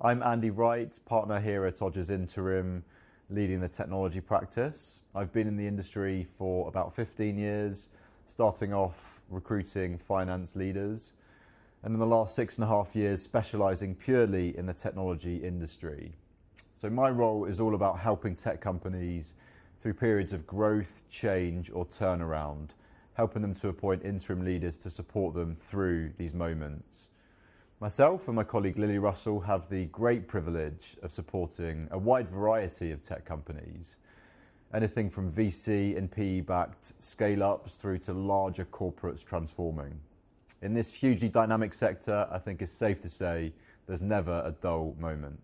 I'm Andy Wright, partner here at Odgers Interim, leading the technology practice. I've been in the industry for about 15 years, starting off recruiting finance leaders, and in the last 6.5 years, specializing purely in the technology industry. So my role is all about helping tech companies through periods of growth, change, or turnaround, helping them to appoint interim leaders to support them through these moments. Myself and my colleague Lily Russell have the great privilege of supporting a wide variety of tech companies, anything from VC and PE-backed scale-ups through to larger corporates transforming. In this hugely dynamic sector, I think it's safe to say there's never a dull moment.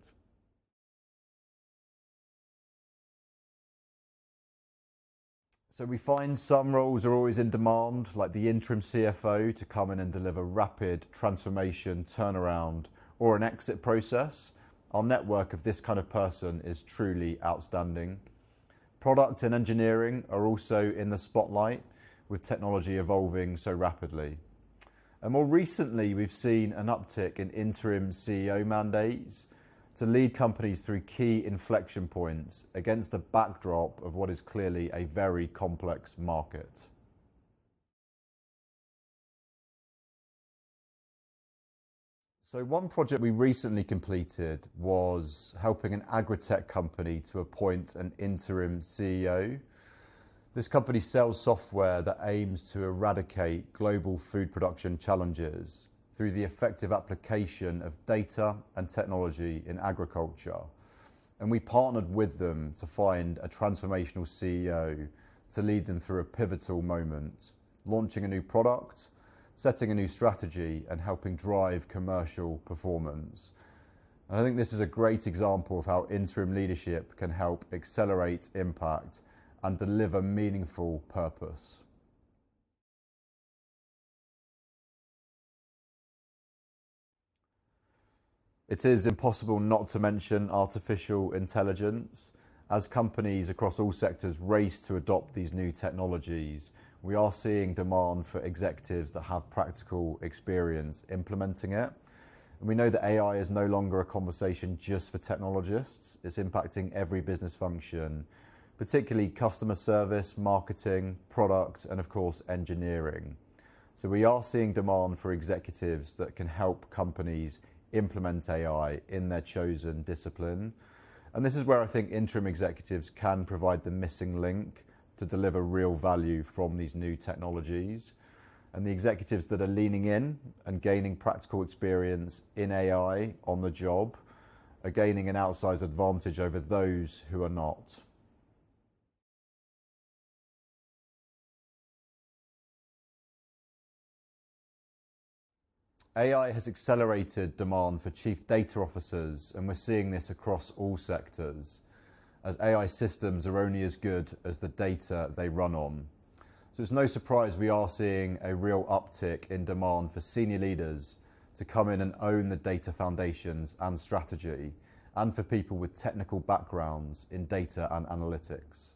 So we find some roles are always in demand, like the interim CFO to come in and deliver rapid transformation, turnaround, or an exit process. Our network of this kind of person is truly outstanding. Product and engineering are also in the spotlight with technology evolving so rapidly. And more recently, we've seen an uptick in interim CEO mandates to lead companies through key inflection points against the backdrop of what is clearly a very complex market. So one project we recently completed was helping an agri-tech company to appoint an interim CEO. This company sells software that aims to eradicate global food production challenges through the effective application of data and technology in agriculture. And we partnered with them to find a transformational CEO to lead them through a pivotal moment, launching a new product, setting a new strategy, and helping drive commercial performance. And I think this is a great example of how interim leadership can help accelerate impact and deliver meaningful purpose. It is impossible not to mention artificial intelligence. As companies across all sectors race to adopt these new technologies, we are seeing demand for executives that have practical experience implementing it. And we know that AI is no longer a conversation just for technologists. It's impacting every business function, particularly customer service, marketing, product, and of course, engineering. So we are seeing demand for executives that can help companies implement AI in their chosen discipline. And this is where I think interim executives can provide the missing link to deliver real value from these new technologies. And the executives that are leaning in and gaining practical experience in AI on the job are gaining an outsized advantage over those who are not. AI has accelerated demand for chief data officers, and we're seeing this across all sectors, as AI systems are only as good as the data they run on. So it's no surprise we are seeing a real uptick in demand for senior leaders to come in and own the data foundations and strategy, and for people with technical backgrounds in data and analytics.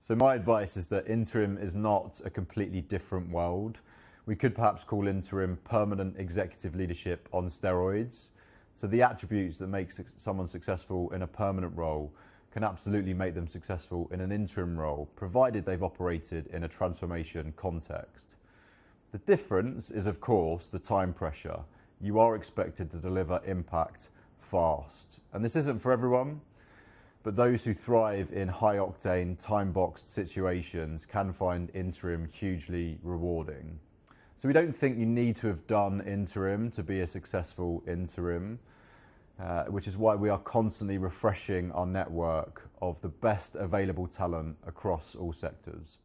So my advice is that interim is not a completely different world. We could perhaps call interim permanent executive leadership on steroids. So the attributes that make someone successful in a permanent role can absolutely make them successful in an interim role, provided they've operated in a transformation context. The difference is, of course, the time pressure. You are expected to deliver impact fast. And this isn't for everyone. But those who thrive in high-octane, time-boxed situations can find interim hugely rewarding. So we don't think you need to have done interim to be a successful interim, which is why we are constantly refreshing our network of the best available talent across all sectors.